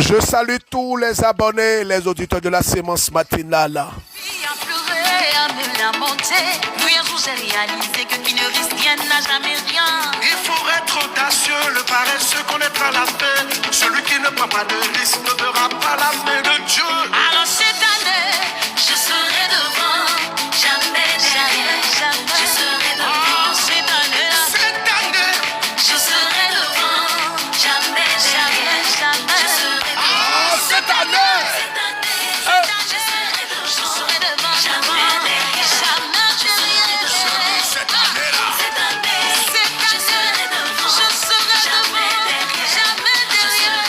Je salue tous les abonnés, les auditeurs de la sémence matinale. Puis à pleurer, à me lamenter. Oui, un jour j'ai réalisé que qui ne risque rien n'a jamais rien. Il faut être audacieux, le paresseux connaîtra la fin. Celui qui ne prend pas de risque ne verra pas la main de Dieu. Alors cette année, je serai devant, jamais derrière. Je serai devant cette année-là. Cette année, Je serai devant, jamais derrière. Je serai devant. cette année, Je serai devant, jamais derrière. Jamais derrière. cette année-là, Cette année, je serai devant, jamais derrière.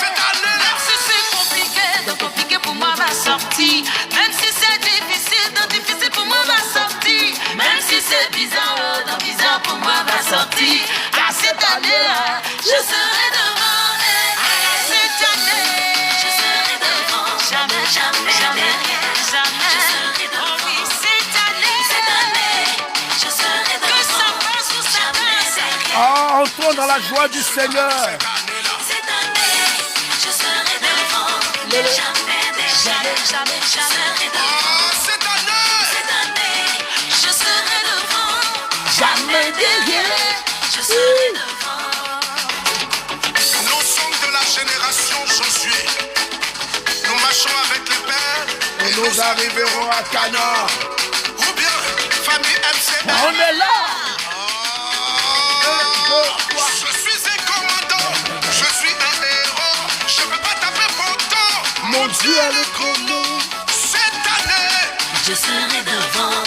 cette année-là. Même si c'est compliqué, donc compliqué pour moi va sortir. Même si c'est difficile, donc difficile pour moi va sortir. Même si c'est bizarre, donc bizarre pour moi va sortir. Car cette année-là, je serai devant. Cette année, je serai devant. Jamais, jamais, jamais, jamais. Oh oui, cette année, je serai devant. Que ça passe ou ça passe. Entrons dans la joie du Seigneur. Cette année, je serai devant. Jamais, jamais, jamais, jamais devant. Cette année, Cette année, je serai devant. Jamais derrière, je serai devant. nous sommes de la génération Josué. Nous marchons avec les pères Et nous arriverons à Cana. ou bien famille MCA. On est là. Je suis un commandant, je suis un héros. Je ne peux pas taper pourtant. Mon Dieu a le chrono. Cette année, Je serai devant.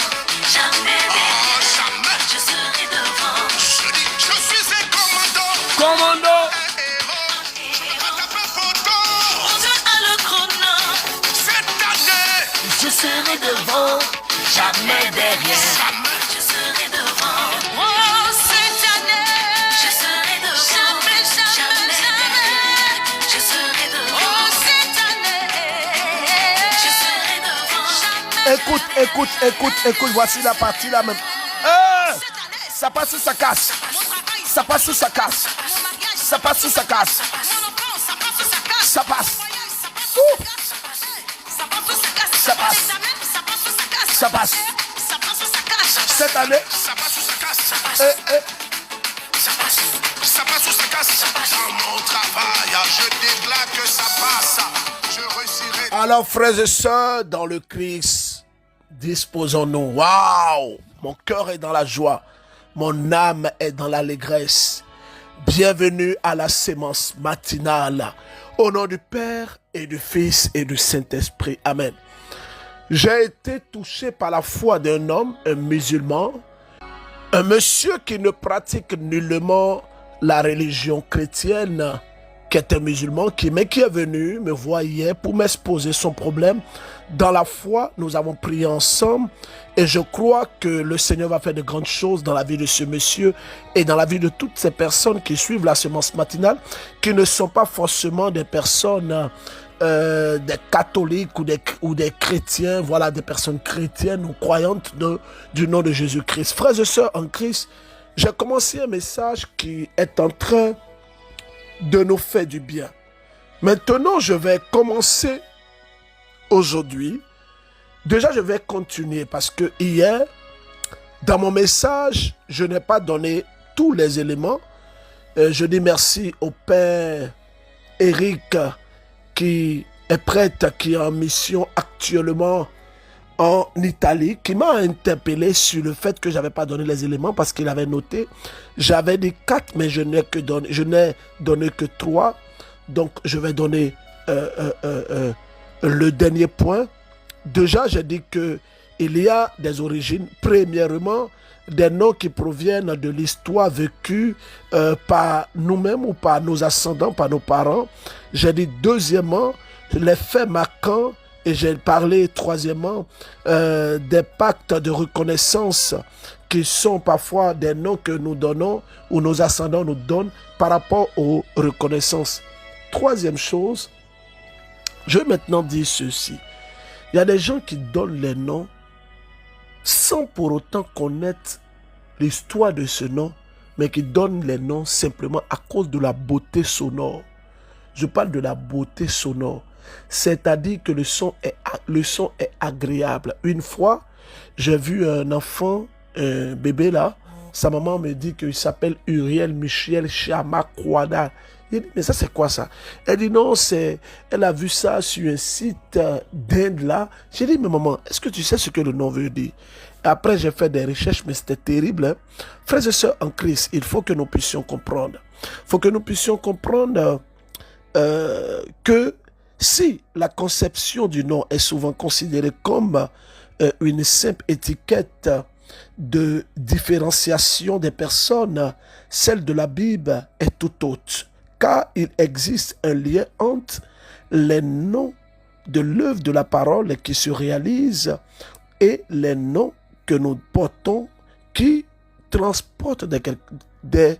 Jamais derrière, jamais. je serai devant. Je dis, je suis un commandant, Commando. un héros. Je ne peux pas taper pourtant. On Dieu a le chrono. Cette année, Je serai devant. Jamais derrière. jamais. Je serai devant. Oh, cette année, je serai devant. Jamais, jamais, jamais. Je serai devant. Oh, cette année, je serai devant. Écoute, voici la partie là même. Ça passe ou ça casse. Ça passe ou ça casse. Ça passe ou ça casse. Ça passe. Ouh. Ça passe. Ça passe. Cette année, Ça passe ou ça casse. ça passe. Ça passe ou ça casse. Dans mon travail, je déclare que ça passe. Je réussirai. Alors, frères et sœurs, dans le Christ, disposons-nous. Waouh! Mon cœur est dans la joie. Mon âme est dans l'allégresse. Bienvenue à la sémence matinale. Au nom du Père et du Fils et du Saint-Esprit. Amen. J'ai été touché par la foi d'un homme, un musulman, un monsieur qui ne pratique nullement la religion chrétienne, qui est un musulman, mais qui est venu me voir hier pour m'exposer son problème. Dans la foi, nous avons prié ensemble et je crois que le Seigneur va faire de grandes choses dans la vie de ce monsieur et dans la vie de toutes ces personnes qui suivent la sémence matinale, qui ne sont pas forcément des personnes, des catholiques ou des chrétiens, voilà, des personnes chrétiennes ou croyantes du nom de Jésus-Christ. Frères et sœurs en Christ, j'ai commencé un message qui est en train de nous faire du bien. Maintenant, je vais commencer aujourd'hui. Déjà, je vais continuer parce que hier, dans mon message, je n'ai pas donné tous les éléments. Je dis merci au Père Eric qui est prêtre, qui est en mission actuellement en Italie, qui m'a interpellé sur le fait que je n'avais pas donné les éléments parce qu'il avait noté. J'avais dit 4, mais je n'ai donné que 3. Donc, je vais donner le dernier point. Déjà, j'ai dit qu'il y a des origines. Premièrement, des noms qui proviennent de l'histoire vécue par nous-mêmes ou par nos ascendants, par nos parents. J'ai dit deuxièmement, les faits marquants. Et j'ai parlé troisièmement des pactes de reconnaissance qui sont parfois des noms que nous donnons ou nos ascendants nous donnent par rapport aux reconnaissances. Troisième chose, je vais maintenant dire ceci. Il y a des gens qui donnent les noms sans pour autant connaître l'histoire de ce nom, mais qui donnent les noms simplement à cause de la beauté sonore. Je parle de la beauté sonore. C'est-à-dire que le son est agréable. Une fois, j'ai vu un enfant, un bébé là. Sa maman me dit qu'il s'appelle Uriel Michel Chamakwada. Il dit, mais ça c'est quoi ça? Elle dit non, elle a vu ça sur un site d'Inde là. J'ai dit, mais maman, est-ce que tu sais ce que le nom veut dire? Après, j'ai fait des recherches, mais c'était terrible. Hein? Frères et sœurs en Christ, il faut que nous puissions comprendre. Il faut que nous puissions comprendre que si la conception du nom est souvent considérée comme une simple étiquette de différenciation des personnes, celle de la Bible est tout autre, car il existe un lien entre les noms de l'œuvre de la parole qui se réalise et les noms que nous portons qui transportent des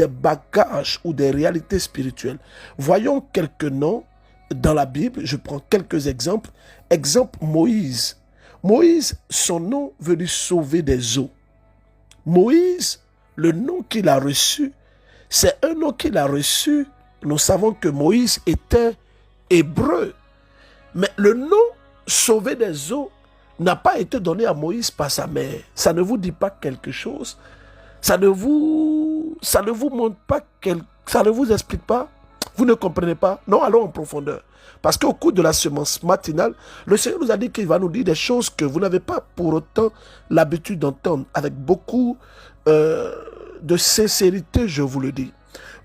bagages ou des réalités spirituelles. Voyons quelques noms dans la Bible. Je prends quelques exemples. Exemple, Moïse. Moïse, son nom veut dire sauver des eaux. Moïse, le nom qu'il a reçu, c'est un nom qu'il a reçu. Nous savons que Moïse était hébreu. Mais le nom sauver des eaux n'a pas été donné à Moïse par sa mère. Ça ne vous dit pas quelque chose? Ça ne vous montre pas, ça ne vous explique pas? Vous ne comprenez pas? Non, allons en profondeur. Parce qu'au cours de la semence matinale, le Seigneur nous a dit qu'il va nous dire des choses que vous n'avez pas pour autant l'habitude d'entendre. Avec beaucoup de sincérité, je vous le dis.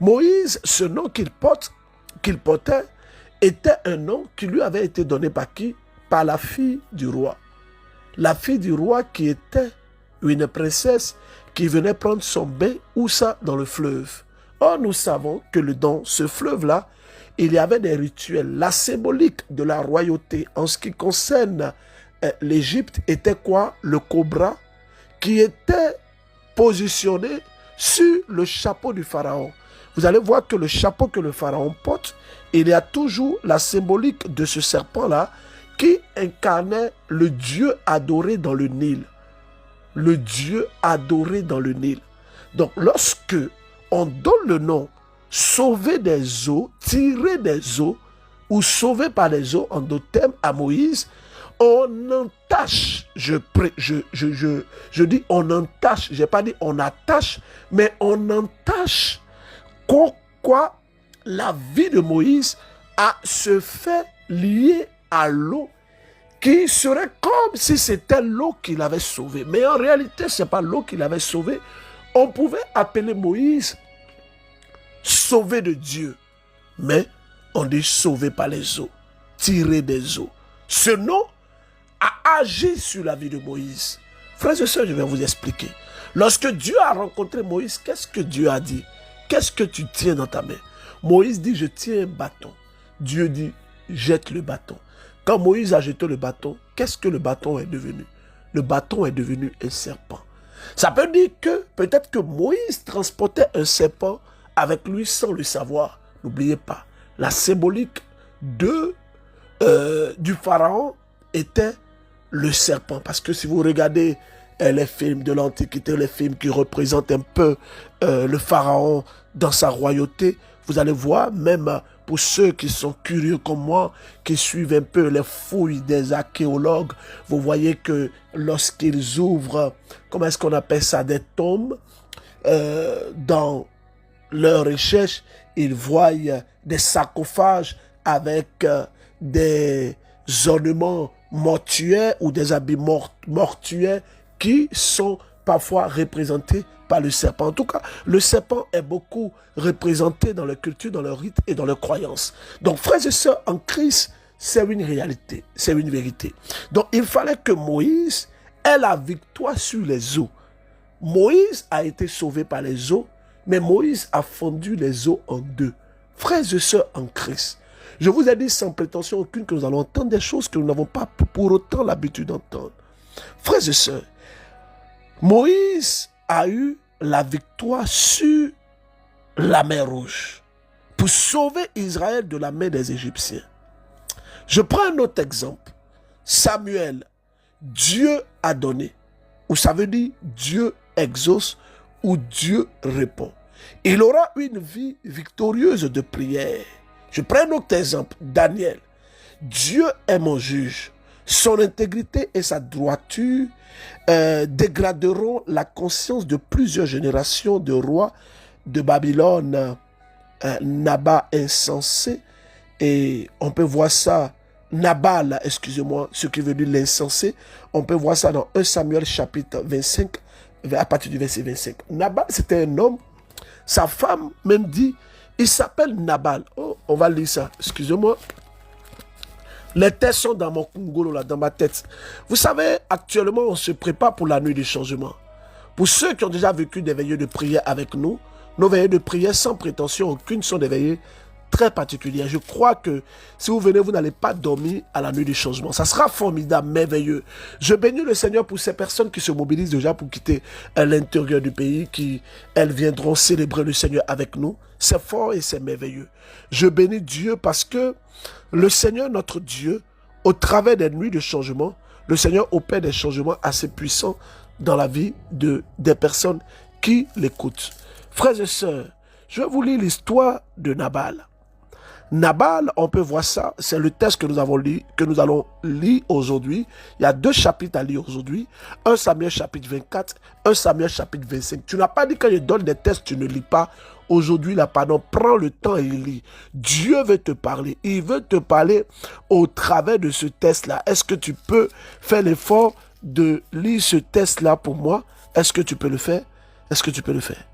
Moïse, ce nom qu'il portait, était un nom qui lui avait été donné par qui? Par la fille du roi. La fille du roi qui était une princesse qui venait prendre son bain, où ça? Dans le fleuve. Or, nous savons que dans ce fleuve-là, il y avait des rituels. La symbolique de la royauté en ce qui concerne l'Égypte était quoi? Le cobra qui était positionné sur le chapeau du pharaon. Vous allez voir que le chapeau que le pharaon porte, il y a toujours la symbolique de ce serpent-là qui incarnait le Dieu adoré dans le Nil. Le Dieu adoré dans le Nil. Donc, lorsque on donne le nom sauver des eaux, tirer des eaux, ou sauver par les eaux, en d'autres termes, à Moïse, on entache, je dis on entache, j'ai pas dit on attache, mais on entache quoi la vie de Moïse se fait lier à l'eau, qui serait comme si c'était l'eau qui l'avait sauvé. Mais en réalité, ce n'est pas l'eau qui l'avait sauvé. On pouvait appeler Moïse sauvé de Dieu, mais on dit sauvé par les eaux, tiré des eaux. Ce nom a agi sur la vie de Moïse. Frères et sœurs, je vais vous expliquer. Lorsque Dieu a rencontré Moïse, qu'est-ce que Dieu a dit? Qu'est-ce que tu tiens dans ta main? Moïse dit, je tiens un bâton. Dieu dit, jette le bâton. Quand Moïse a jeté le bâton, qu'est-ce que le bâton est devenu? Le bâton est devenu un serpent. Ça peut dire que peut-être que Moïse transportait un serpent avec lui sans le savoir. N'oubliez pas, la symbolique du pharaon était le serpent. Parce que si vous regardez les films de l'Antiquité, les films qui représentent un peu le pharaon dans sa royauté, vous allez voir, même pour ceux qui sont curieux comme moi, qui suivent un peu les fouilles des archéologues, vous voyez que lorsqu'ils ouvrent, comment est-ce qu'on appelle ça, des tombes, dans leur recherche, ils voient des sarcophages avec des ornements mortuaires ou des habits mortuaires qui sont parfois représentés par le serpent. En tout cas, le serpent est beaucoup représenté dans leur culture, dans leur rite et dans leurs croyances. Donc, frères et sœurs, en Christ, c'est une réalité, c'est une vérité. Donc, il fallait que Moïse ait la victoire sur les eaux. Moïse a été sauvé par les eaux, mais Moïse a fondu les eaux en deux. Frères et sœurs en Christ, je vous ai dit sans prétention aucune que nous allons entendre des choses que nous n'avons pas pour autant l'habitude d'entendre. Frères et sœurs, Moïse a eu la victoire sur la mer Rouge pour sauver Israël de la main des Égyptiens. Je prends un autre exemple. Samuel, Dieu a donné, ou ça veut dire Dieu exauce, ou Dieu répond. Il aura une vie victorieuse de prière. Je prends un autre exemple, Daniel. Dieu est mon juge. Son intégrité et sa droiture dégraderont la conscience de plusieurs générations de rois de Babylone. Nabal insensé, et on peut voir ça, Nabal, excusez-moi, ce qui veut dire l'insensé, on peut voir ça dans 1 Samuel chapitre 25, à partir du verset 25. Nabal, c'était un homme, sa femme même dit, il s'appelle Nabal. Oh, on va lire ça, excusez-moi. Les textes sont dans mon Kungolo, là, dans ma tête. Vous savez, actuellement, on se prépare pour la nuit du changement. Pour ceux qui ont déjà vécu des veillées de prière avec nous, nos veillées de prière sans prétention aucune sont des veillées très particulières. Je crois que si vous venez, vous n'allez pas dormir à la nuit du changement. Ça sera formidable, merveilleux. Je bénis le Seigneur pour ces personnes qui se mobilisent déjà pour quitter l'intérieur du pays, qui, elles viendront célébrer le Seigneur avec nous. C'est fort et c'est merveilleux. Je bénis Dieu parce que le Seigneur, notre Dieu, au travers des nuits de changement, le Seigneur opère des changements assez puissants dans la vie des personnes qui l'écoutent. Frères et sœurs, je vais vous lire l'histoire de Nabal. Nabal, on peut voir ça, c'est le texte que nous allons lire aujourd'hui. Il y a 2 chapitres à lire aujourd'hui. 1 Samuel chapitre 24, 1 Samuel chapitre 25. Tu n'as pas dit quand je donne des textes, tu ne lis pas. Aujourd'hui, là, pardon, prends le temps et lis. Dieu veut te parler. Il veut te parler au travers de ce texte-là. Est-ce que tu peux faire l'effort de lire ce texte-là pour moi? Est-ce que tu peux le faire? Est-ce que tu peux le faire?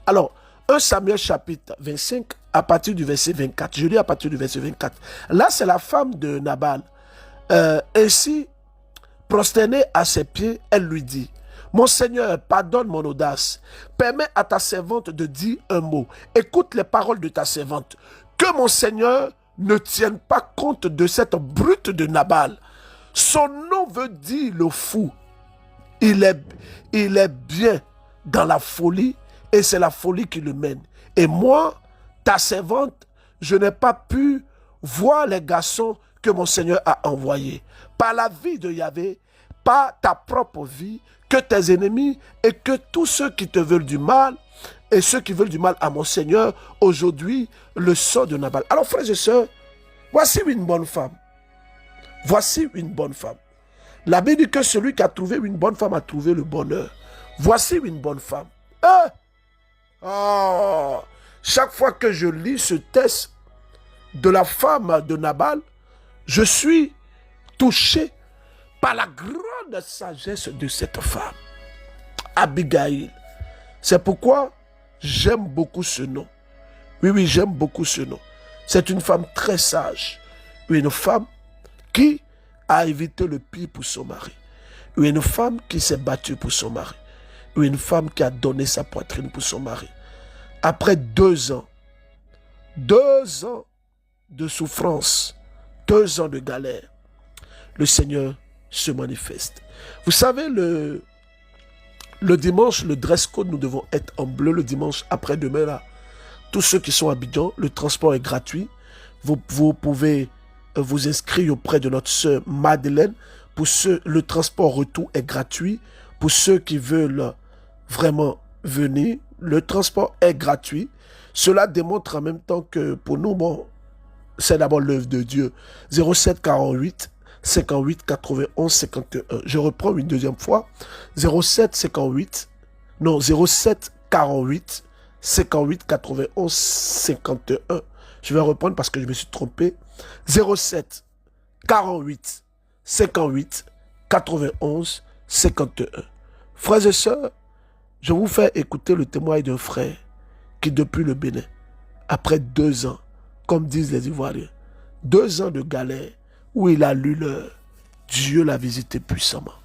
Alors, 1 Samuel chapitre 25, à partir du verset 24. Je lis à partir du verset 24. Là, c'est la femme de Nabal. Ainsi, prosternée à ses pieds, elle lui dit, « Mon Seigneur, pardonne mon audace. Permets à ta servante de dire un mot. Écoute les paroles de ta servante. Que mon Seigneur ne tienne pas compte de cette brute de Nabal. Son nom veut dire le fou. Il est bien dans la folie, et c'est la folie qui le mène. Et moi, ta servante, je n'ai pas pu voir les garçons que mon Seigneur a envoyés. Par la vie de Yahvé, par ta propre vie, que tes ennemis et que tous ceux qui te veulent du mal, et ceux qui veulent du mal à mon Seigneur, aujourd'hui, le sort de Nabal. » Alors, frères et sœurs, voici une bonne femme. Voici une bonne femme. La Bible dit que celui qui a trouvé une bonne femme a trouvé le bonheur. Voici une bonne femme. Oh, chaque fois que je lis ce texte de la femme de Nabal, je suis touché par la grande sagesse de cette femme, Abigail. C'est pourquoi j'aime beaucoup ce nom. Oui, j'aime beaucoup ce nom. C'est une femme très sage. Une femme qui a évité le pire pour son mari. Une femme qui s'est battue pour son mari. Une femme qui a donné sa poitrine pour son mari. Après 2 ans de souffrance, 2 ans de galère, le Seigneur se manifeste. Vous savez, le dimanche, le dress code, nous devons être en bleu le dimanche après-demain là. Tous ceux qui sont à Abidjan, le transport est gratuit. Vous pouvez vous inscrire auprès de notre sœur Madeleine. Le transport retour est gratuit. Pour ceux qui veulent vraiment venir, le transport est gratuit. Cela démontre en même temps que pour nous, bon, c'est d'abord l'œuvre de Dieu. 07 48 58 91 51. Je reprends une deuxième fois. 07 48 58 91 51. Je vais reprendre parce que je me suis trompé. 07 48 58 91 51. Frères et sœurs, je vous fais écouter le témoignage d'un frère qui, depuis le Bénin, après 2 ans, comme disent les Ivoiriens, 2 ans de galère, où il a lu l'heure, Dieu l'a visité puissamment.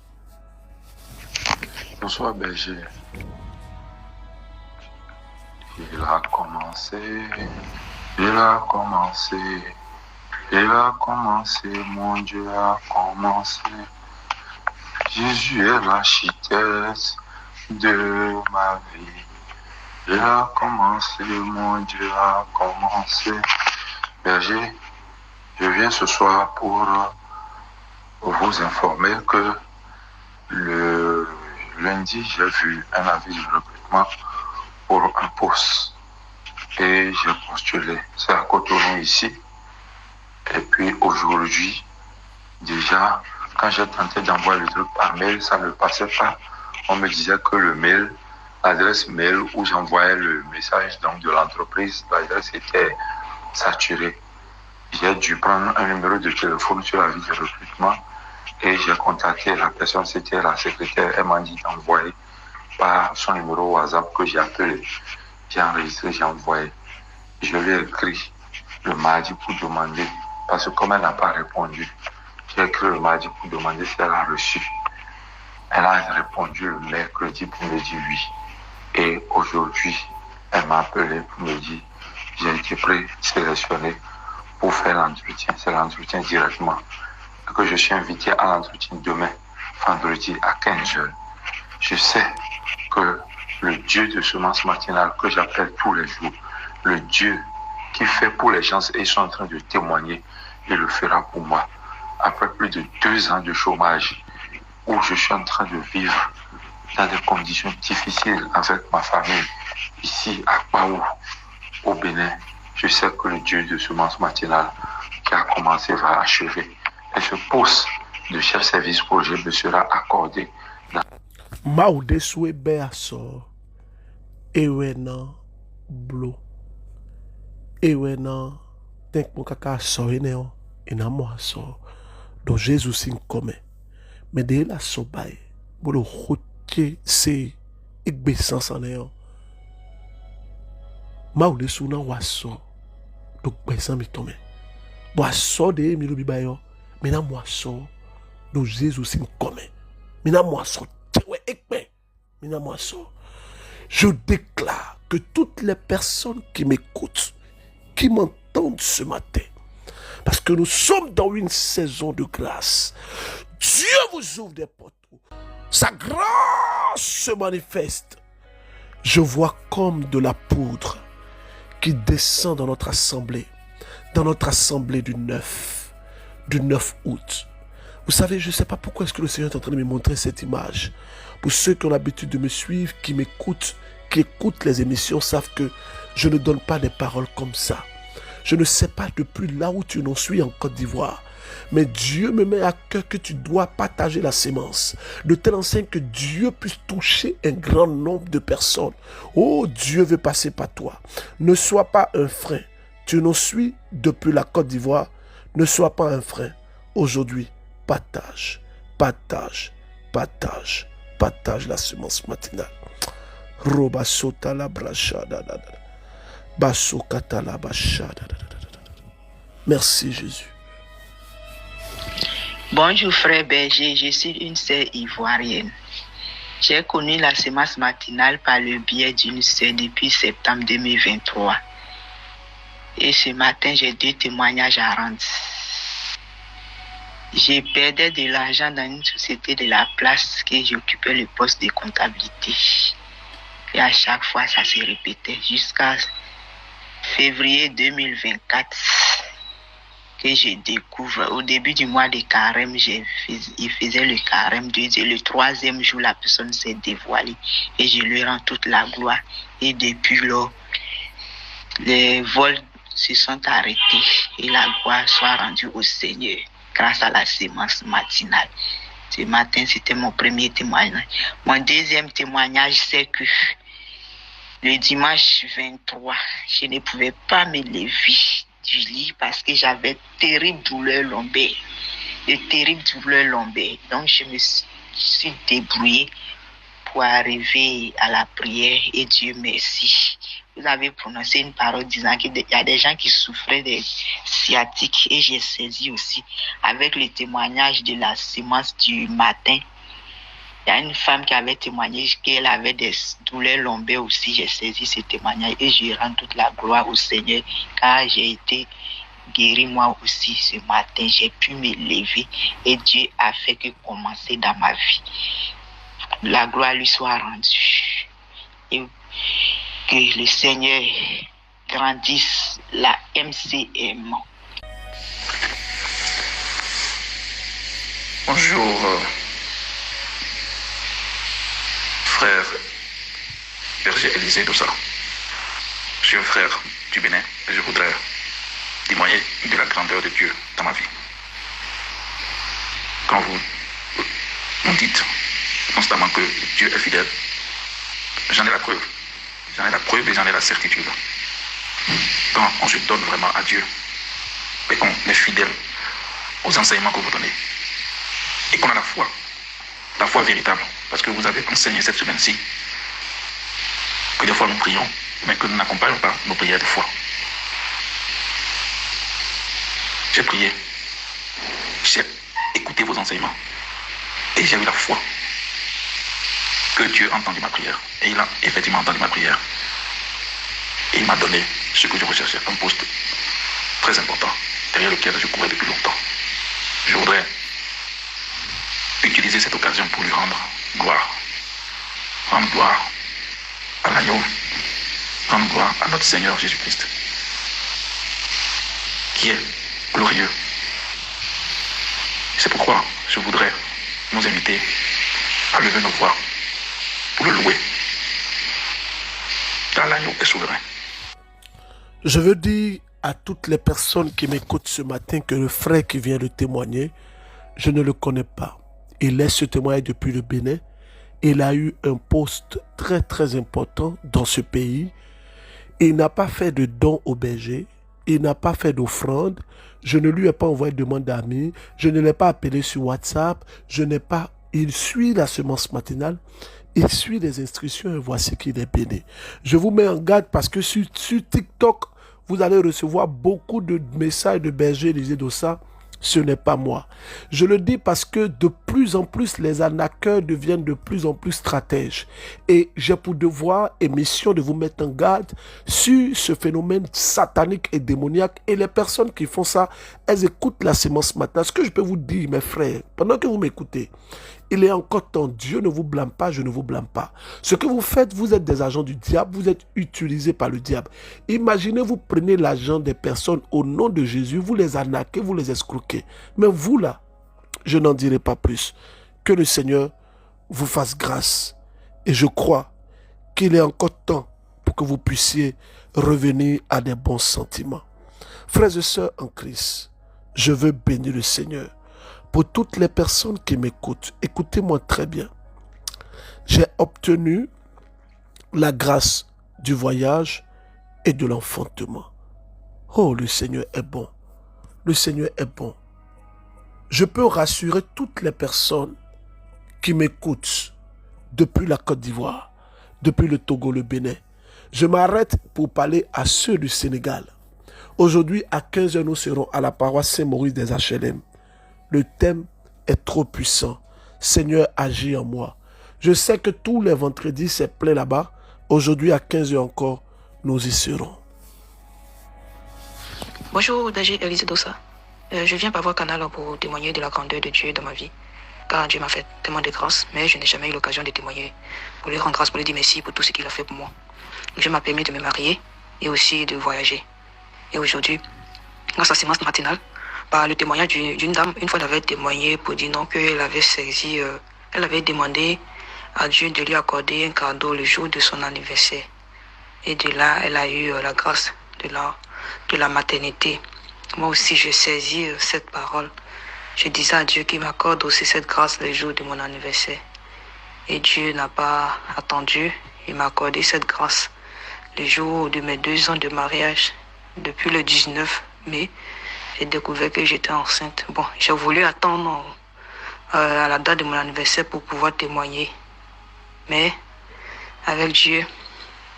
Bonsoir, berger. Il a commencé, mon Dieu a commencé. Jésus est l'architecte de ma vie. Il a commencé, mon Dieu a commencé. Berger, je viens ce soir pour vous informer que le lundi, j'ai vu un avis de recrutement pour un poste et j'ai postulé. C'est à Cotonou ici. Et puis aujourd'hui, déjà, quand j'ai tenté d'envoyer le truc par mail, ça ne passait pas. On me disait que le mail, l'adresse mail où j'envoyais le message donc, de l'entreprise, l'adresse était saturée. J'ai dû prendre un numéro de téléphone sur la vie de recrutement et j'ai contacté la personne, c'était la secrétaire. Elle m'a dit d'envoyer par son numéro WhatsApp que j'ai appelé. J'ai enregistré, j'ai envoyé. Je lui ai écrit le mardi pour demander, parce que comme elle n'a pas répondu, j'ai écrit le mardi pour demander si elle a reçu. Elle a répondu le mercredi pour me dire oui. Et aujourd'hui, elle m'a appelé pour me dire j'ai été présélectionné pour faire l'entretien. C'est l'entretien directement. Et que je suis invité à l'entretien demain, vendredi à 15h. Je sais que le Dieu de semence matinale que j'appelle tous les jours, le Dieu qui fait pour les gens et ils sont en train de témoigner, il le fera pour moi. Après plus de 2 ans de chômage, où je suis en train de vivre dans des conditions difficiles avec ma famille, ici à Paou, au Bénin, je sais que le Dieu de semence matinale qui a commencé va achever. Et ce poste de chef service projet me sera accordé. Maude soué beaso. Ewena blo. Ewena denk mon kaka so eneo. Enamo so. Donc Jésus s'in comme. Mais de la sobaye. Bolo routier c'est ikbe sans eneo. Maude sou nan waso. Donc besan mi tome. Waso de mi lubi bayo. Mais nan waso. Donc Jésus s'in comme. Mais nan waso. Je déclare que toutes les personnes qui m'écoutent, qui m'entendent ce matin, parce que nous sommes dans une saison de grâce, Dieu vous ouvre des portes. Sa grâce se manifeste. Je vois comme de la poudre qui descend dans notre assemblée du 9 août. Vous savez, je ne sais pas pourquoi est-ce que le Seigneur est en train de me montrer cette image. Pour ceux qui ont l'habitude de me suivre, qui m'écoutent, qui écoutent les émissions, savent que je ne donne pas des paroles comme ça. Je ne sais pas depuis là où tu en suis en Côte d'Ivoire. Mais Dieu me met à cœur que tu dois partager la sémence. De telle enseigne que Dieu puisse toucher un grand nombre de personnes. Oh, Dieu veut passer par toi. Ne sois pas un frein. Tu nous suis depuis la Côte d'Ivoire. Ne sois pas un frein. Aujourd'hui, partage la semence matinale. Roba sota la brachada. Basokata la bachada. Merci Jésus. Bonjour frère Berger, je suis une sœur ivoirienne. J'ai connu la semence matinale par le biais d'une sœur depuis septembre 2023. Et ce matin, j'ai 2 témoignages à rendre. J'ai perdu de l'argent dans une société de la place que j'occupais le poste de comptabilité. Et à chaque fois, ça se répétait jusqu'à février 2024 que je découvre. Au début du mois de carême, il faisait le carême. Le 3e jour, la personne s'est dévoilée et je lui rends toute la gloire. Et depuis lors, les vols se sont arrêtés et la gloire soit rendue au Seigneur grâce à la sémence matinale. Ce matin, c'était mon premier témoignage. Mon deuxième témoignage, c'est que le dimanche 23, je ne pouvais pas me lever du lit parce que j'avais terrible douleur lombaire. Donc, je me suis débrouillée pour arriver à la prière et Dieu merci. Vous avez prononcé une parole disant qu'il y a des gens qui souffraient des sciatiques et j'ai saisi aussi avec le témoignage de la sémence du matin. Il y a une femme qui avait témoigné qu'elle avait des douleurs lombaires aussi. J'ai saisi ce témoignage et je rends toute la gloire au Seigneur car j'ai été guéri moi aussi ce matin. J'ai pu me lever et Dieu a fait que commencer dans ma vie. La gloire lui soit rendue. Et que le Seigneur grandisse la MCM. Bonjour, frère Berger Élisée Doussa. Je chers frères du Bénin, je voudrais témoigner de la grandeur de Dieu dans ma vie. Quand vous me dites constamment que Dieu est fidèle, j'en ai la preuve. J'en ai la preuve et j'en ai la certitude. Quand on se donne vraiment à Dieu et qu'on est fidèle aux enseignements que vous donnez et qu'on a la foi véritable, parce que vous avez enseigné cette semaine-ci que des fois nous prions, mais que nous n'accompagnons pas nos prières de foi. J'ai prié, j'ai écouté vos enseignements et j'ai eu la foi que Dieu a entendu ma prière. Et il a effectivement entendu ma prière. Et il m'a donné ce que je recherchais, un poste très important, derrière lequel je courais depuis longtemps. Je voudrais utiliser cette occasion pour lui rendre gloire. Rendre gloire à l'agneau. Rendre gloire à notre Seigneur Jésus-Christ, qui est glorieux. C'est pourquoi je voudrais nous inviter à lever nos voix pour le louer, car l'agneau est souverain. Je veux dire à toutes les personnes qui m'écoutent ce matin que le frère qui vient de témoigner, je ne le connais pas. Il laisse ce témoignage depuis le Bénin. Il a eu un poste très très important dans ce pays. Il n'a pas fait de dons au berger. Il n'a pas fait d'offrande. Je ne lui ai pas envoyé de demande d'amis. Je ne l'ai pas appelé sur WhatsApp. Il suit la semence matinale. Il suit les instructions et voici qu'il est béni. Je vous mets en garde parce que sur TikTok, vous allez recevoir beaucoup de messages de berger Élisée Dossa. Ce n'est pas moi. Je le dis parce que de plus en plus, les arnaqueurs deviennent de plus en plus stratèges. Et j'ai pour devoir et mission de vous mettre en garde sur ce phénomène satanique et démoniaque. Et les personnes qui font ça, elles écoutent la sémence matin. Ce que je peux vous dire, mes frères, pendant que vous m'écoutez, il est encore temps. Dieu ne vous blâme pas, je ne vous blâme pas. Ce que vous faites, vous êtes des agents du diable, vous êtes utilisés par le diable. Imaginez, vous prenez l'argent des personnes au nom de Jésus, vous les arnaquez, vous les escroquez. Mais vous là, je n'en dirai pas plus. Que le Seigneur vous fasse grâce. Et je crois qu'il est encore temps pour que vous puissiez revenir à des bons sentiments. Frères et sœurs en Christ, je veux bénir le Seigneur. Pour toutes les personnes qui m'écoutent, écoutez-moi très bien. J'ai obtenu la grâce du voyage et de l'enfantement. Oh, le Seigneur est bon. Le Seigneur est bon. Je peux rassurer toutes les personnes qui m'écoutent depuis la Côte d'Ivoire, depuis le Togo, le Bénin. Je m'arrête pour parler à ceux du Sénégal. Aujourd'hui, à 15h, nous serons à la paroisse Saint-Maurice des HLM. Le thème est trop puissant. Seigneur, agis en moi. Je sais que tous les vendredis, c'est plein là-bas. Aujourd'hui, à 15h encore, nous y serons. Bonjour, Daji Élisée Dossa. Je viens par voie canal pour témoigner de la grandeur de Dieu dans ma vie. Car Dieu m'a fait tellement de grâce, mais je n'ai jamais eu l'occasion de témoigner. Pour lui rendre grâce, pour lui dire merci pour tout ce qu'il a fait pour moi. Dieu m'a permis de me marier et aussi de voyager. Et aujourd'hui, grâce à séance matinale, par le témoignage d'une dame, une fois elle avait témoigné pour dire non, qu'elle avait saisi, elle avait demandé à Dieu de lui accorder un cadeau le jour de son anniversaire. Et de là, elle a eu la grâce de la maternité. Moi aussi, je saisis cette parole. Je disais à Dieu qu'il m'accorde aussi cette grâce le jour de mon anniversaire. Et Dieu n'a pas attendu, il m'a accordé cette grâce le jour de mes 2 ans de mariage. Depuis le 19 mai, j'ai découvert que j'étais enceinte. Bon, j'ai voulu attendre à la date de mon anniversaire pour pouvoir témoigner. Mais avec Dieu,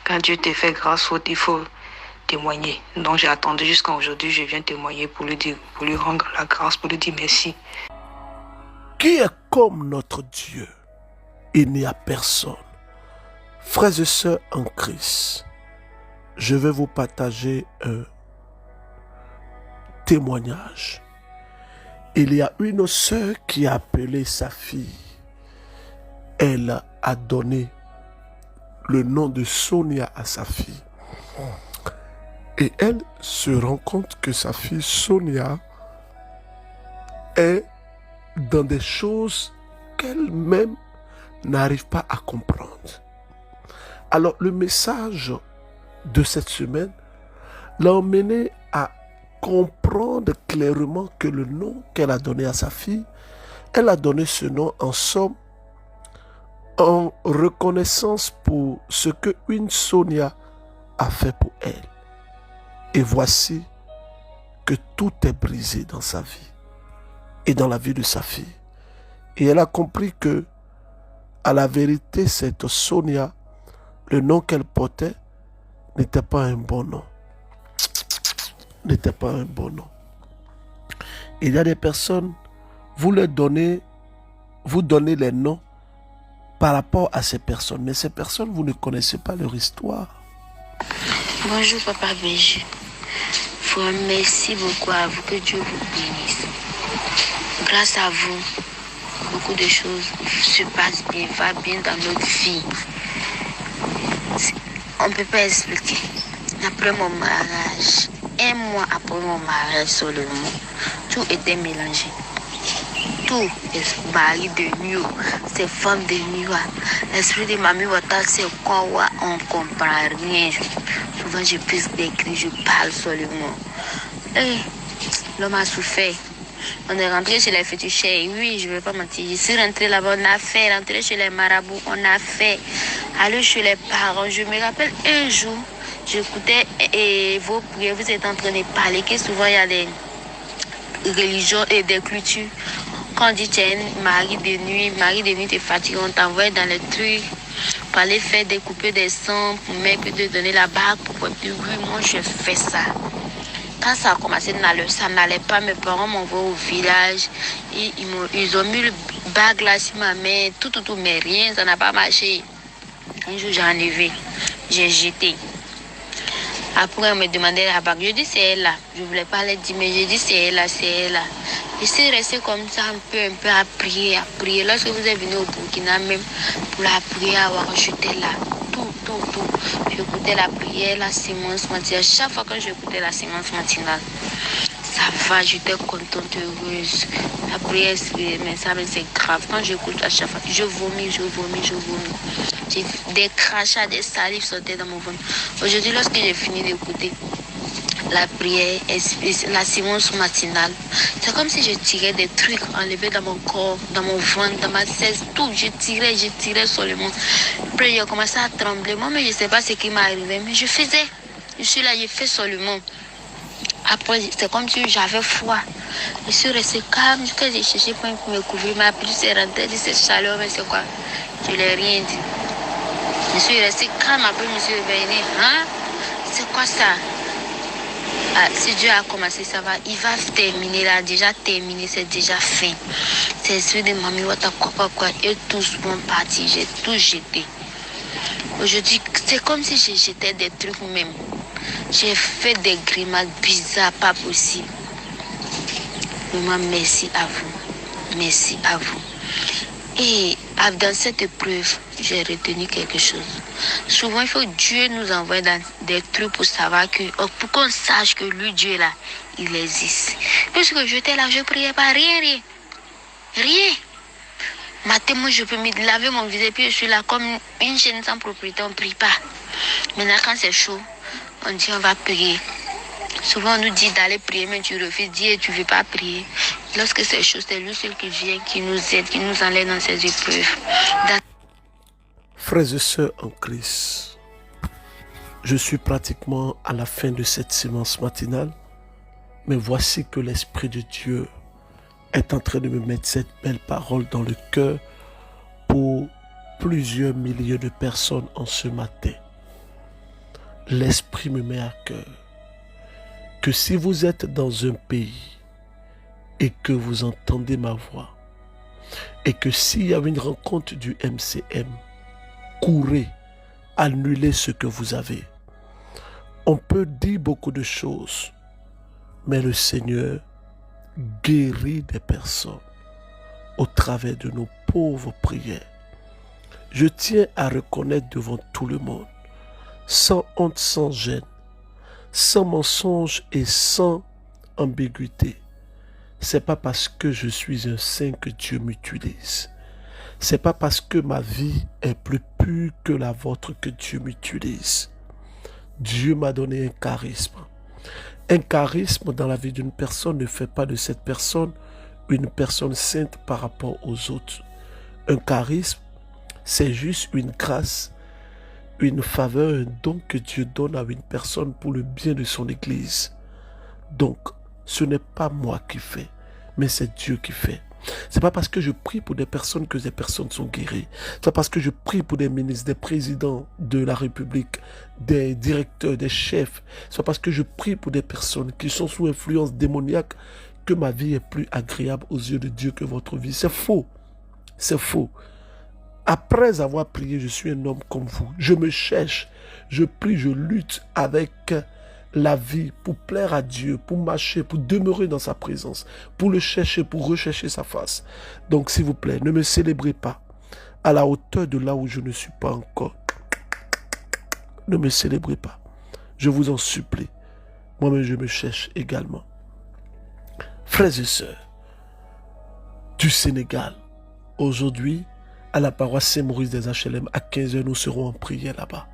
quand Dieu te fait grâce, il faut témoigner. Donc j'ai attendu jusqu'à aujourd'hui, je viens témoigner pour lui dire, pour lui rendre la grâce, pour lui dire merci. Qui est comme notre Dieu? Il n'y a personne. Frères et sœurs en Christ, je vais vous partager un témoignage. Il y a une sœur qui a appelé sa fille. Elle a donné le nom de Sonia à sa fille. Et elle se rend compte que sa fille Sonia est dans des choses qu'elle-même n'arrive pas à comprendre. Alors le message de cette semaine l'a emmené à comprendre clairement que le nom qu'elle a donné à sa fille, elle a donné ce nom en somme en reconnaissance pour ce que une Sonia a fait pour elle. Et voici que tout est brisé dans sa vie et dans la vie de sa fille. Et elle a compris que, à la vérité, cette Sonia, le nom qu'elle portait, n'était pas un bon nom. N'était pas un bon nom. Il y a des personnes, vous donnez les noms par rapport à ces personnes. Mais ces personnes, vous ne connaissez pas leur histoire. Bonjour Papa Béju. Merci beaucoup à vous, que Dieu vous bénisse. Grâce à vous, beaucoup de choses se passent bien, va bien dans notre vie. On ne peut pas expliquer. Après mon mariage, un mois après mon mariage seulement, tout était mélangé. Tout, les maris de nuit, ces femmes de nuit, l'esprit de mamie, c'est quoi, on ne comprend rien. Souvent je pisse des cris, je parle seulement. Et l'homme a souffert. On est rentré chez les féticheurs, oui, je ne vais pas mentir. Je suis rentrée là-bas, on a fait. Rentré chez les marabouts, on a fait. Aller chez les parents. Je me rappelle un jour, j'écoutais vos prières, vous êtes en train de parler, que souvent il y a des religions et des cultures. Quand on dit tu es un mari de nuit t'es fatigué, on t'envoie dans les trucs pour aller faire découper des sangs, pour même te donner la bague, pour dire oui, moi je fais ça. Quand ça a commencé, ça n'allait pas, mes parents m'envoient au village, et ils ont mis le bague là sur ma main, tout, mais rien, ça n'a pas marché. Un jour j'ai enlevé, j'ai jeté. Après on me demandait la bague, je dis c'est elle là, je ne voulais pas le dire, mais je dis c'est elle là. Je suis restée comme ça un peu à prier. Lorsque vous êtes venu au Burkina même, pour la prière, j'étais là, tout. J'écoutais la prière, la sémence matinale. Chaque fois que j'écoutais la sémence matinale, ça va, j'étais contente, heureuse. La prière, mais c'est grave. Quand j'écoute à chaque fois, je vomis. J'ai des crachats, des salives sortaient dans mon ventre. Aujourd'hui, lorsque j'ai fini d'écouter la prière, la séance matinale, c'est comme si je tirais des trucs enlevés dans mon corps, dans mon ventre, dans ma cesse, tout. Je tirais seulement. Après, j'ai commencé à trembler. Moi, mais je ne sais pas ce qui m'est arrivé, mais je faisais. Je suis là, je fais seulement. Après, c'est comme si j'avais froid. Je suis restée calme jusqu'à j'ai cherché pour me couvrir. Ma pluie s'est rentrée, dit c'est chaleur, mais c'est quoi? Je ne l'ai rien dit. Je suis restée calme, après je me suis réveillée. Hein? C'est quoi ça? Ah, si Dieu a commencé, ça va. Il va terminer là, déjà terminé, c'est déjà fin. C'est celui de mamie, quoi, et tous vont partir. J'ai tout jeté. Aujourd'hui, c'est comme si j'ai jeté des trucs même. J'ai fait des grimaces bizarres, pas possible. Maman, merci à vous. Merci à vous. Et dans cette épreuve, j'ai retenu quelque chose. Souvent, il faut que Dieu nous envoie dans des trucs pour savoir pour qu'on sache que lui, Dieu là, il existe. Puisque j'étais là, je ne priais pas, rien. Matin, moi, je peux me laver mon visage, puis je suis là comme une chaîne sans propriété, on ne prie pas. Maintenant, quand c'est chaud, on dit on va prier. Souvent, on nous dit d'aller prier, mais tu refuses, Dieu, tu ne veux pas prier. Lorsque c'est chaud, c'est lui seul qui vient, qui nous aide, qui nous enlève dans ces épreuves. Frères et sœurs en Christ, je suis pratiquement à la fin de cette séance matinale, mais voici que l'Esprit de Dieu est en train de me mettre cette belle parole dans le cœur pour plusieurs milliers de personnes en ce matin. L'Esprit me met à cœur que si vous êtes dans un pays et que vous entendez ma voix, et que s'il y a une rencontre du MCM, courez, annulez ce que vous avez. On peut dire beaucoup de choses, mais le Seigneur guérit des personnes au travers de nos pauvres prières. Je tiens à reconnaître devant tout le monde, sans honte, sans gêne, sans mensonge et sans ambiguïté. C'est pas parce que je suis un saint que Dieu m'utilise. C'est pas parce que ma vie est plus pure que la vôtre que Dieu m'utilise. Dieu m'a donné un charisme. Un charisme dans la vie d'une personne ne fait pas de cette personne une personne sainte par rapport aux autres. Un charisme, c'est juste une grâce, une faveur, un don que Dieu donne à une personne pour le bien de son Église. Donc, ce n'est pas moi qui fais, mais c'est Dieu qui fait. C'est pas parce que je prie pour des personnes que ces personnes sont guéries. C'est pas parce que je prie pour des ministres, des présidents de la République, des directeurs, des chefs. C'est pas parce que je prie pour des personnes qui sont sous influence démoniaque que ma vie est plus agréable aux yeux de Dieu que votre vie. C'est faux. C'est faux. Après avoir prié, je suis un homme comme vous. Je me cherche. Je prie, je lutte avec la vie pour plaire à Dieu, pour marcher, pour demeurer dans sa présence, pour le chercher, pour rechercher sa face. Donc, s'il vous plaît, ne me célébrez pas à la hauteur de là où je ne suis pas encore. Ne me célébrez pas. Je vous en supplie. Moi-même, je me cherche également. Frères et sœurs du Sénégal, aujourd'hui, à la paroisse Saint-Maurice des HLM, à 15h, nous serons en prière là-bas.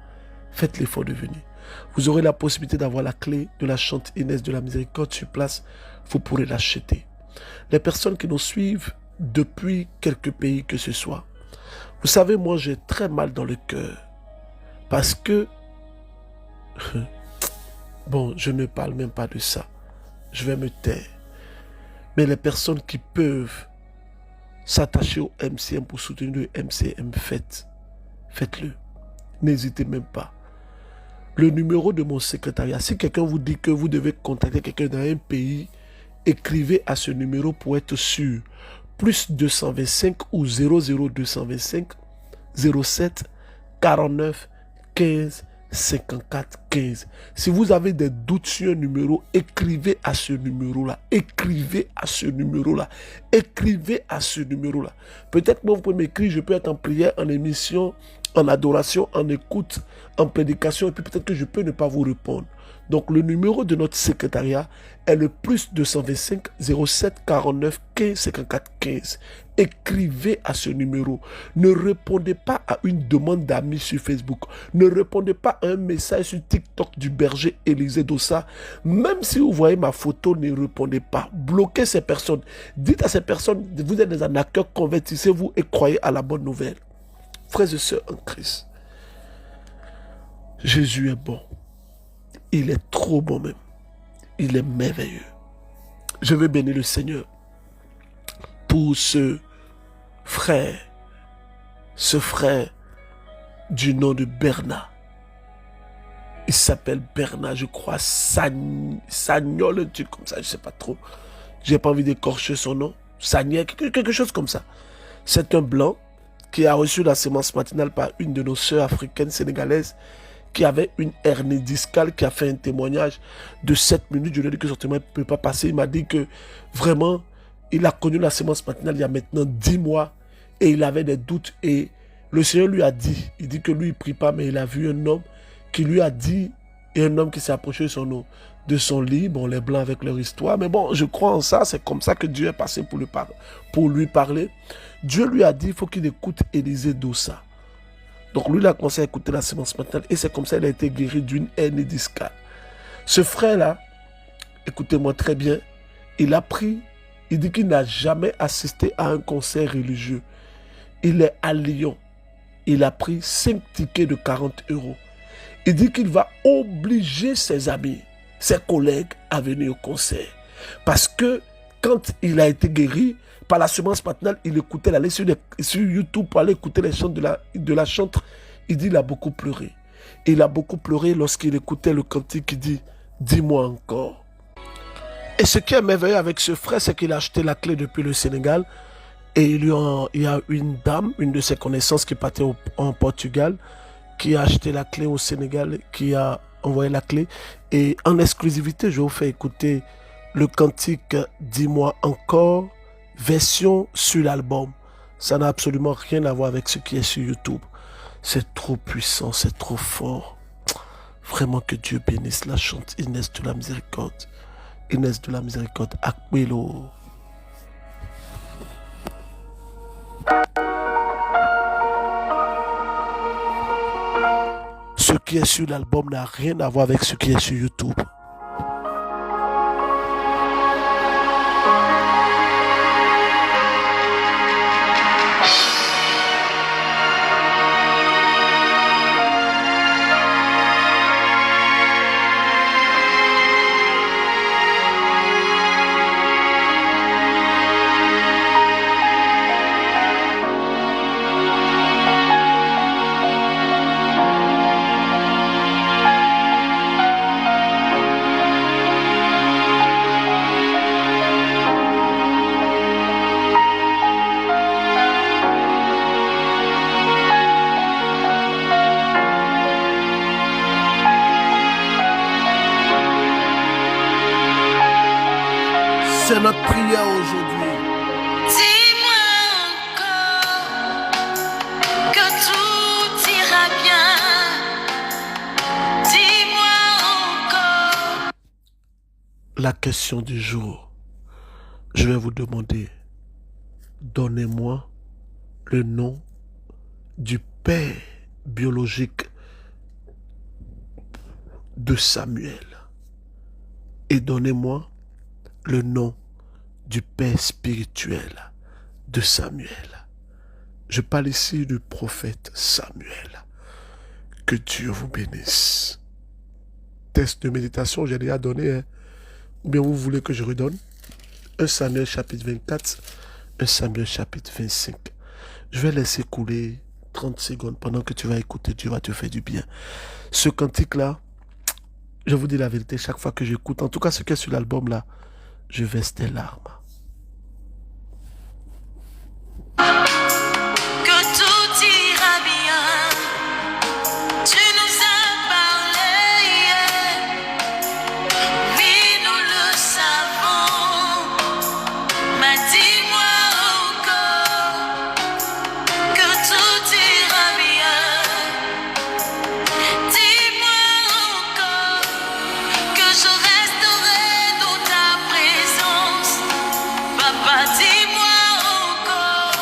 Faites l'effort de venir. Vous aurez la possibilité d'avoir la clé de la chante Inès de la Miséricorde sur place. Vous pourrez l'acheter. Les personnes qui nous suivent depuis quelques pays que ce soit, vous savez, moi, j'ai très mal dans le cœur. Parce que, bon, je ne parle même pas de ça. Je vais me taire. Mais les personnes qui peuvent s'attacher au MCM pour soutenir le MCM, faites-le. N'hésitez même pas. Le numéro de mon secrétariat, si quelqu'un vous dit que vous devez contacter quelqu'un dans un pays, écrivez à ce numéro pour être sûr. Plus 225 ou 00225 07 49 15 54 15. Si vous avez des doutes sur un numéro, écrivez à ce numéro-là. Écrivez à ce numéro-là. Écrivez à ce numéro-là. Peut-être moi, vous pouvez m'écrire, je peux être en prière, en émission, en adoration, en écoute, en prédication, et puis peut-être que je peux ne pas vous répondre. Donc le numéro de notre secrétariat est le plus 225 07 49 15 54 15. Écrivez à ce numéro. Ne répondez pas à une demande d'amis sur Facebook. Ne répondez pas à un message sur TikTok du berger Élisée Dossa. Même si vous voyez ma photo, ne répondez pas. Bloquez ces personnes. Dites à ces personnes, vous êtes des arnaqueurs, convertissez-vous et croyez à la bonne nouvelle. Frères et sœurs en Christ, Jésus est bon. Il est trop bon même. Il est merveilleux. Je veux bénir le Seigneur pour ce frère du nom de Bernard. Il s'appelle Bernard, je crois, Sagnol, un truc comme ça, je ne sais pas trop. Je n'ai pas envie d'écorcher son nom. Sagnol, quelque chose comme ça. C'est un blanc qui a reçu la sémence matinale par une de nos sœurs africaines sénégalaises qui avait une hernie discale, qui a fait un témoignage de 7 minutes. Je lui ai dit que son témoignage ne peut pas passer. Il m'a dit que vraiment, il a connu la sémence matinale il y a maintenant 10 mois et il avait des doutes. Et le Seigneur lui a dit, il dit que lui, il ne prie pas, mais il a vu un homme qui lui a dit, et un homme qui s'est approché de son lit, bon, les Blancs avec leur histoire, mais bon, je crois en ça, c'est comme ça que Dieu est passé pour lui parler. Dieu lui a dit, il faut qu'il écoute Élisée Dossa. Donc lui, il a commencé à écouter la sémence matinale et c'est comme ça qu'il a été guéri d'une hernie discale. Ce frère-là, écoutez-moi très bien, il a pris, il dit qu'il n'a jamais assisté à un concert religieux. Il est à Lyon. Il a pris 5 tickets de 40 €. Il dit qu'il va obliger ses amis, ses collègues à venir au concert. Parce que quand il a été guéri, par la semence matinale, il écoutait, il allait sur YouTube pour aller écouter les chants de la chantre. Il dit qu'il a beaucoup pleuré. Et il a beaucoup pleuré lorsqu'il écoutait le cantique qui dit « Dis-moi encore ». Et ce qui est merveilleux avec ce frère, c'est qu'il a acheté la clé depuis le Sénégal. Et il y a une dame, une de ses connaissances qui partait en Portugal, qui a acheté la clé au Sénégal, qui a envoyé la clé. Et en exclusivité, je vous fais écouter le cantique « Dis-moi encore ». Version sur l'album. Ça n'a absolument rien à voir avec ce qui est sur YouTube. C'est trop puissant, c'est trop fort. Vraiment que Dieu bénisse la chante Inès de la Miséricorde. Inès de la Miséricorde, Akmelo. Ce qui est sur l'album n'a rien à voir avec ce qui est sur YouTube. C'est notre prière aujourd'hui. Dis-moi encore que tout ira bien. Dis-moi encore. La question du jour, je vais vous demander, donnez-moi le nom du père biologique de Samuel et donnez-moi le nom du père spirituel de Samuel. Je parle ici du prophète Samuel. Que Dieu vous bénisse. Test de méditation, j'ai déjà donné. Hein? Ou bien vous voulez que je redonne? 1 Samuel chapitre 24, 1 Samuel chapitre 25. Je vais laisser couler 30 secondes pendant que tu vas écouter. Dieu va te faire du bien. Ce cantique-là, je vous dis la vérité, chaque fois que j'écoute, en tout cas ce qui est sur l'album là, je verse des larmes. Que tout ira bien. Tu nous as parlé. Oui, nous le savons. Mais dis-moi encore que tout ira bien. Dis-moi encore que je resterai dans ta présence. Papa, dis-moi encore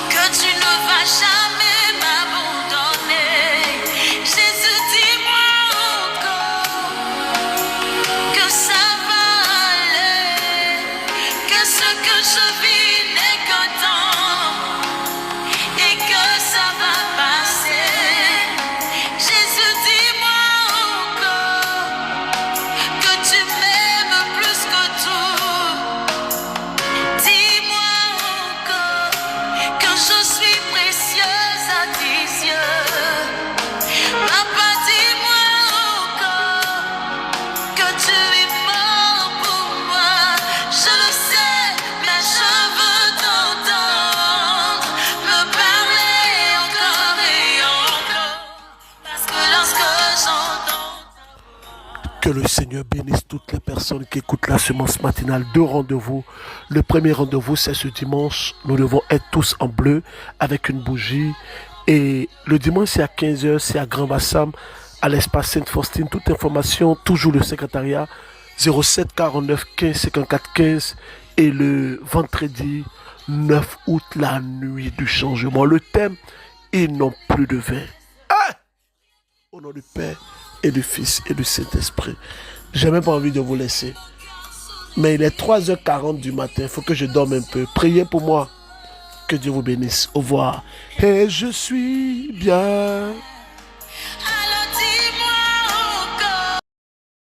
que tu ne vas jamais m'abandonner. Jésus, dis-moi encore que ça va aller, que ce que je vis n'est qu'un temps et que ça va passer. Jésus, dis-moi encore que tu m'aimes plus que tout. Dis-moi encore que je suis précieuse à tes yeux. Papa, dis-moi encore que tu es mort pour moi. Je le sais, mais je veux t'entendre me parler encore et encore. Parce que lorsque j'entends Que le Seigneur bénisse toutes les personnes qui écoutent la semence matinale. 2 rendez-vous. Le premier rendez-vous, c'est ce dimanche. Nous devons être tous en bleu avec une bougie. Et le dimanche, c'est à 15h, c'est à Grand Bassam, à l'espace Sainte-Faustine. Toute information, toujours le secrétariat 07 49 15 54 15. Et le vendredi 9 août, la nuit du changement. Le thème, ils n'ont plus de vin. Ah! Au nom du Père et du Fils et du Saint-Esprit. J'ai même pas envie de vous laisser. Mais il est 3h40 du matin. Il faut que je dorme un peu. Priez pour moi. Que Dieu vous bénisse. Au revoir. Et je suis bien